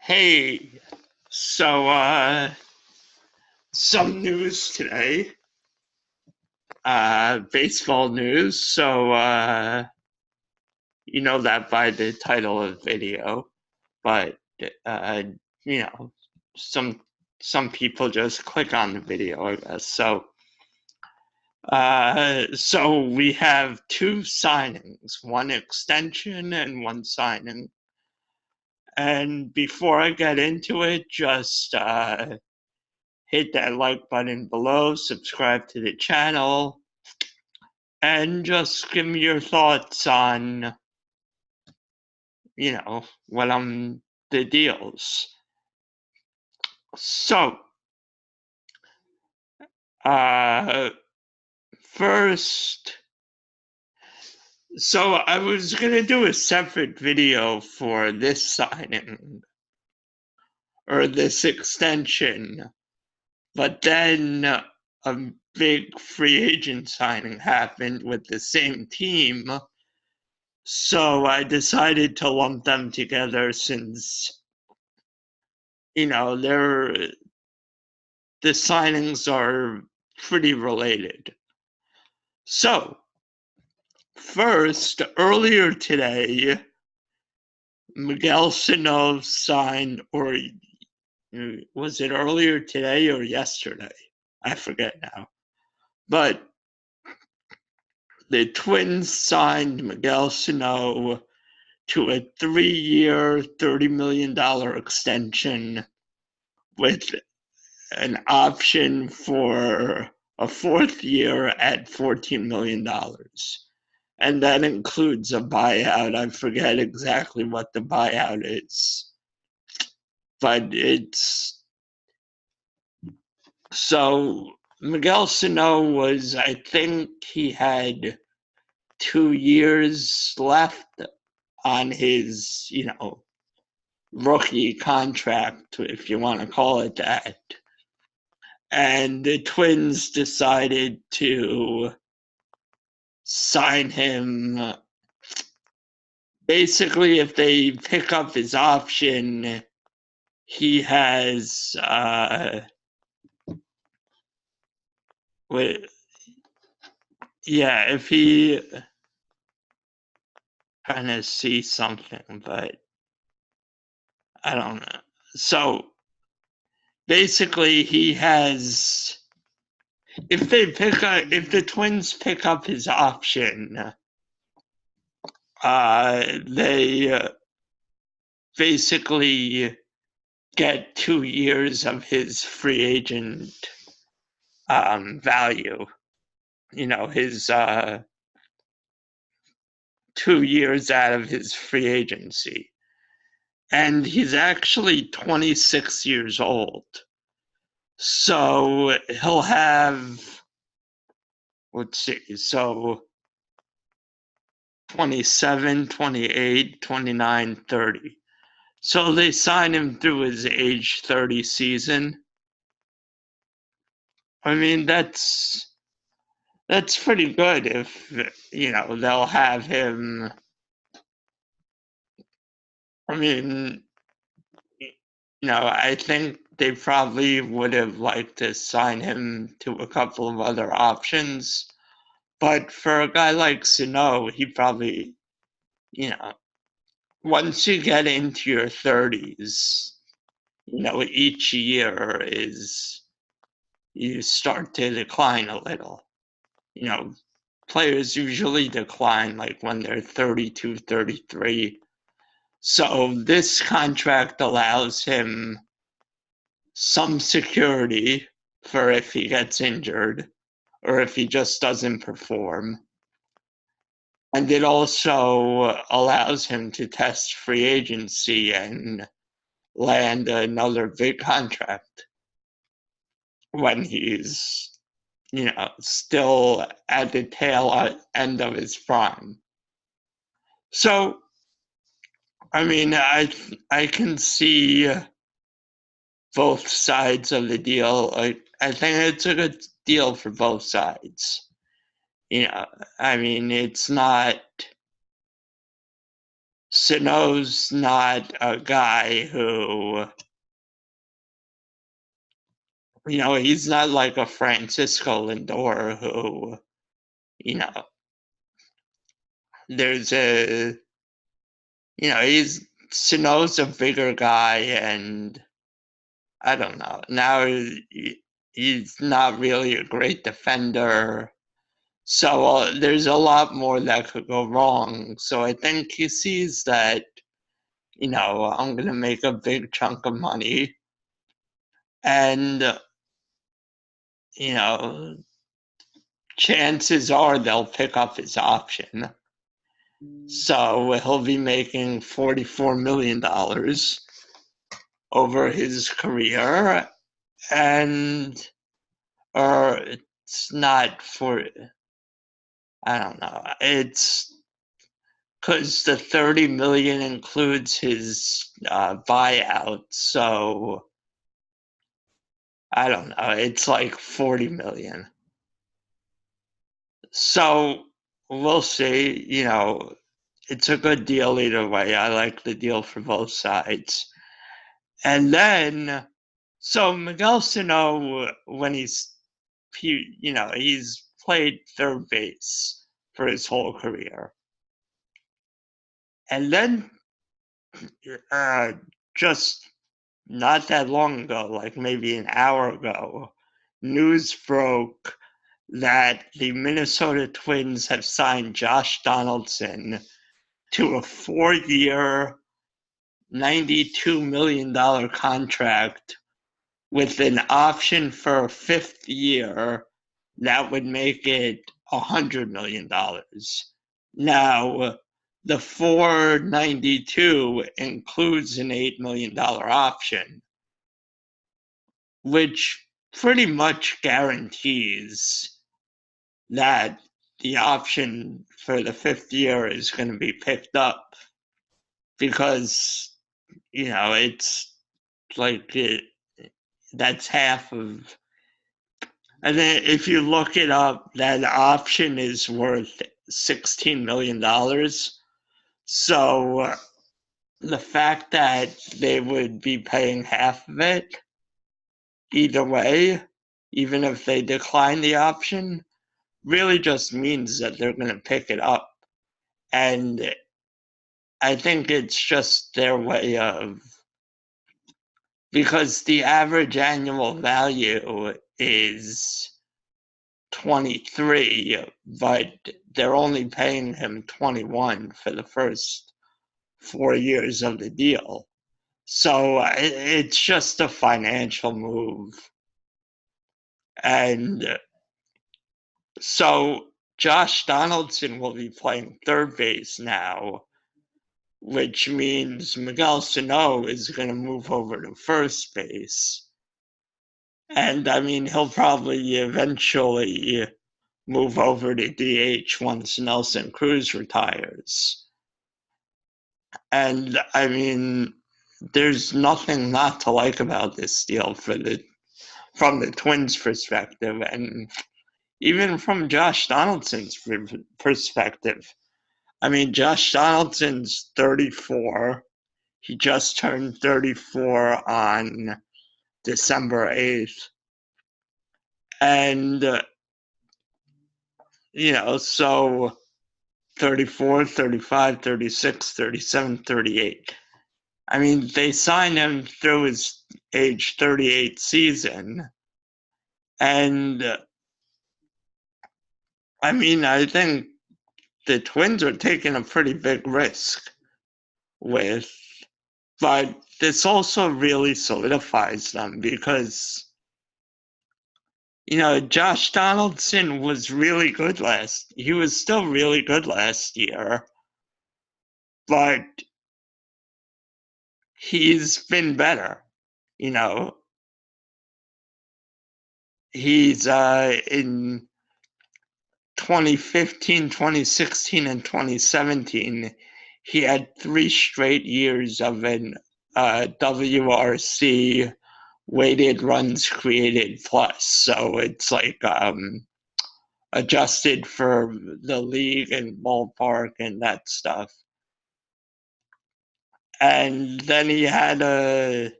Hey, so some news today, baseball news. You know that by the title of the video, but uh, you know, some some people just click on the video, I guess. So we have two signings, one extension and one signing. And before I get into it, just hit that like button below, subscribe to the channel, and just give me your thoughts on, what the deals. So, uh, first, so I was gonna do a separate video for this signing or this extension, but then a big free agent signing happened with the same team. So I decided to lump them together since, the signings are pretty related. So, first, earlier today, Miguel Sano signed, or was it earlier today or yesterday? I forget now. But the Twins signed Miguel Sano to a 3-year, $30 million extension with an option for a fourth year at $14 million. And that includes a buyout. I forget exactly what the buyout is. But it's so Miguel Sano was, I think he had 2 years left on his, rookie contract, if you want to call it that. And the Twins decided to sign him. Basically, if they pick up his option, he has if he trying to see something, but I don't know. So basically, he has. If the Twins pick up his option, they basically get 2 years of his free agent value. His 2 years out of his free agency. And he's actually 26 years old. So he'll have, let's see, so 27, 28, 29, 30. So they sign him through his age 30 season. I mean, that's pretty good if, they'll have him. I mean, I think they probably would have liked to sign him to a couple of other options. But for a guy like Sano, he probably, once you get into your 30s, each year you start to decline a little. Players usually decline like when they're 32, 33. So this contract allows him some security for if he gets injured or if he just doesn't perform. And it also allows him to test free agency and land another big contract when he's, still at the tail end of his prime. So, I mean, I can see both sides of the deal. I think it's a good deal for both sides. I mean, it's not Sano's not a guy who, he's not like a Francisco Lindor who, you know, there's Sano's a bigger guy, and I don't know. Now he's not really a great defender. So there's a lot more that could go wrong. So I think he sees that, I'm going to make a big chunk of money. And, chances are they'll pick up his option. So he'll be making $44 million over his career. And, or it's not for, I don't know. It's because the 30 million includes his buyout, so I don't know. It's like 40 million. So we'll see. It's a good deal either way. I like the deal for both sides. And then, so Miguel Sano, when he's played third base for his whole career. And then just not that long ago, like maybe an hour ago, news broke that the Minnesota Twins have signed Josh Donaldson to a 4-year, $92 million contract with an option for a 5th year that would make it $100 million. Now, the 492 includes an $8 million option, which pretty much guarantees that the option for the 5th year is going to be picked up, because, it's like that's half of, and then if you look it up, that option is worth $16 million. So the fact that they would be paying half of it either way, even if they decline the option, really just means that they're going to pick it up. And I think it's just their way of, because the average annual value is 23, but they're only paying him 21 for the first 4 years of the deal. So it's just a financial move. And so Josh Donaldson will be playing third base now, which means Miguel Sano is going to move over to first base. And I mean, he'll probably eventually move over to DH once Nelson Cruz retires. And I mean, there's nothing not to like about this deal from the Twins' perspective, and even from Josh Donaldson's perspective. I mean, Josh Donaldson's 34. He just turned 34 on December 8th. And, so 34, 35, 36, 37, 38. I mean, they signed him through his age 38 season. And, I mean, I think the Twins are taking a pretty big risk with, but this also really solidifies them because, Josh Donaldson was really good he was still really good last year, but he's been better. He's in 2015, 2016, and 2017, he had 3 straight years of an WRC weighted runs created plus. So it's like adjusted for the league and ballpark and that stuff. and then he had a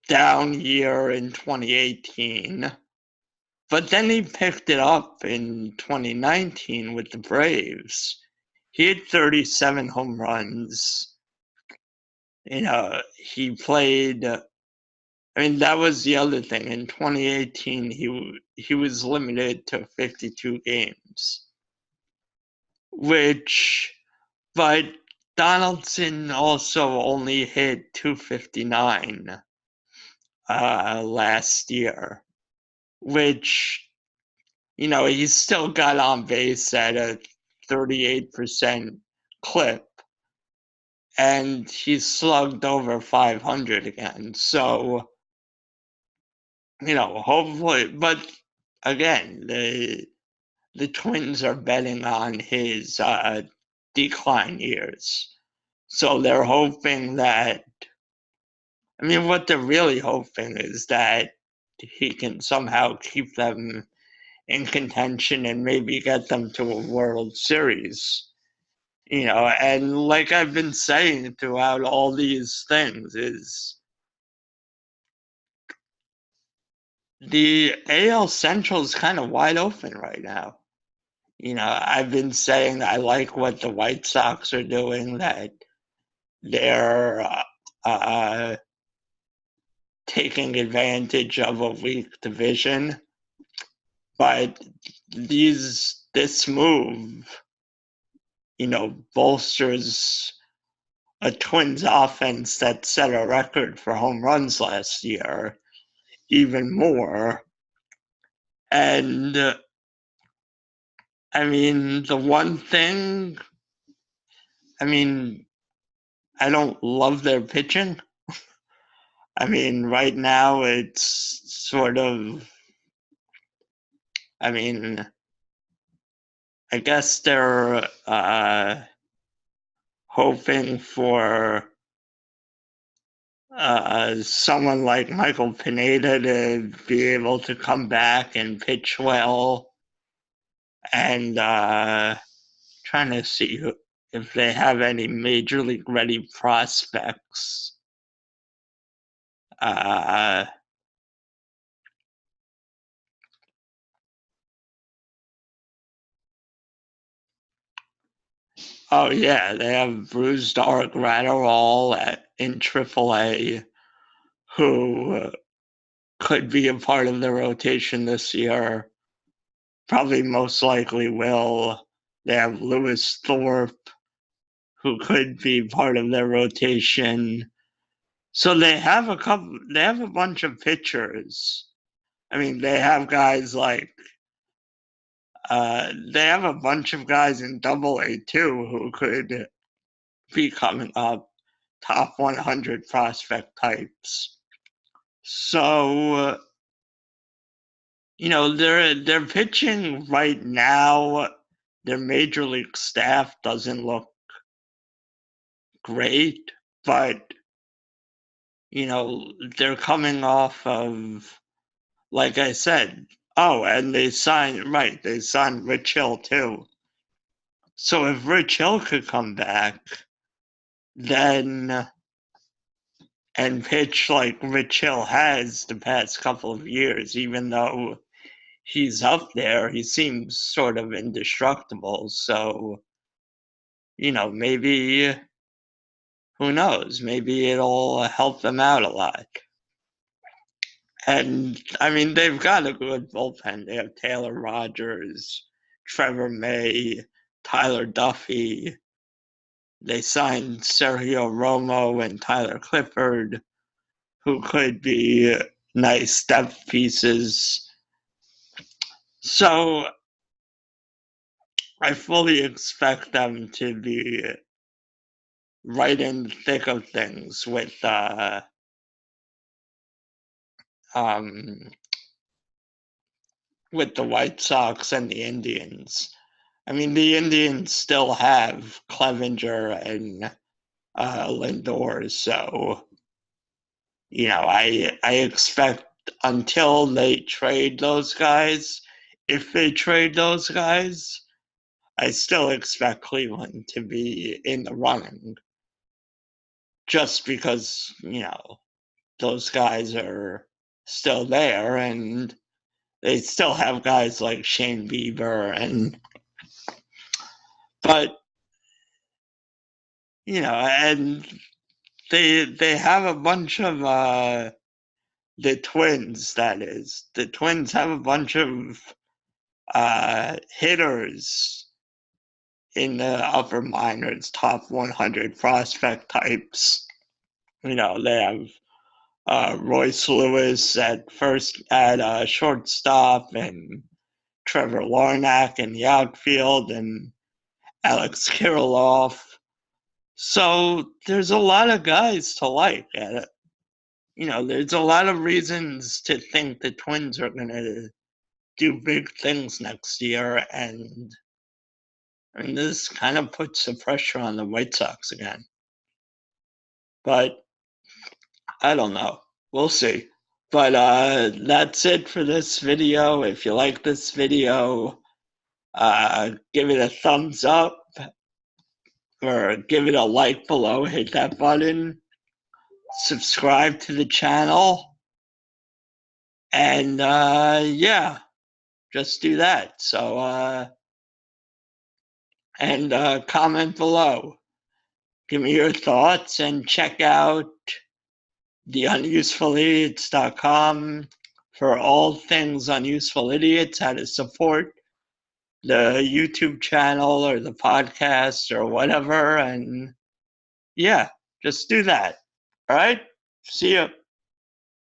down year in 2018, but then he picked it up in 2019 with the Braves. He had 37 home runs. He played. I mean, that was the other thing. In 2018, he was limited to 52 games, which, but Donaldson also only hit 259 last year, which, he's still got on base at a 38% clip, and he's slugged over 500 again. So, hopefully, but again, the Twins are betting on his decline years. So they're hoping that, what they're really hoping is that he can somehow keep them in contention and maybe get them to a World Series. And like I've been saying throughout all these things, is the AL Central is kind of wide open right now. I've been saying I like what the White Sox are doing, that they're taking advantage of a weak division. But this move, bolsters a Twins offense that set a record for home runs last year even more. And the one thing, I don't love their pitching. Right now it's sort of, I guess they're hoping for someone like Michael Pineda to be able to come back and pitch well, and trying to see if they have any major league ready prospects. Oh yeah, they have Bruce Dark Gratterall in AAA, who could be a part of the rotation this year. Probably most likely will. They have Lewis Thorpe, who could be part of their rotation. So they have a bunch of pitchers. They have guys like, they have a bunch of guys in AA too who could be coming up, top 100 prospect types. So, they're pitching right now. Their major league staff doesn't look great, but they're coming off of, like I said, and they signed Rich Hill too. So if Rich Hill could come back, then, and pitch like Rich Hill has the past couple of years, even though he's up there, he seems sort of indestructible. So, maybe, who knows, maybe it'll help them out a lot. And they've got a good bullpen. They have Taylor Rogers, Trevor May, Tyler Duffy. They signed Sergio Romo and Tyler Clifford, who could be nice depth pieces. So I fully expect them to be right in the thick of things with the White Sox and the Indians. The Indians still have Clevenger and Lindor, so I expect until they trade those guys, if they trade those guys, I still expect Cleveland to be in the running just because, those guys are still there and they still have guys like Shane Bieber but and they have a bunch of the Twins, that is. The Twins have a bunch of hitters in the upper minors, top 100 prospect types. They have Royce Lewis at shortstop, and Trevor Larnach in the outfield, and Alex Kirilloff. So there's a lot of guys to like at it. There's a lot of reasons to think the Twins are going to do big things next year, and this kind of puts the pressure on the White Sox again. But I don't know. We'll see. But that's it for this video. If you like this video, give it a thumbs up or give it a like below. Hit that button. Subscribe to the channel. And yeah, just do that. So, and comment below. Give me your thoughts and check out theunusefulidiots.com for all things Unuseful Idiots, how to support the YouTube channel or the podcast or whatever. And yeah, just do that. All right. See ya.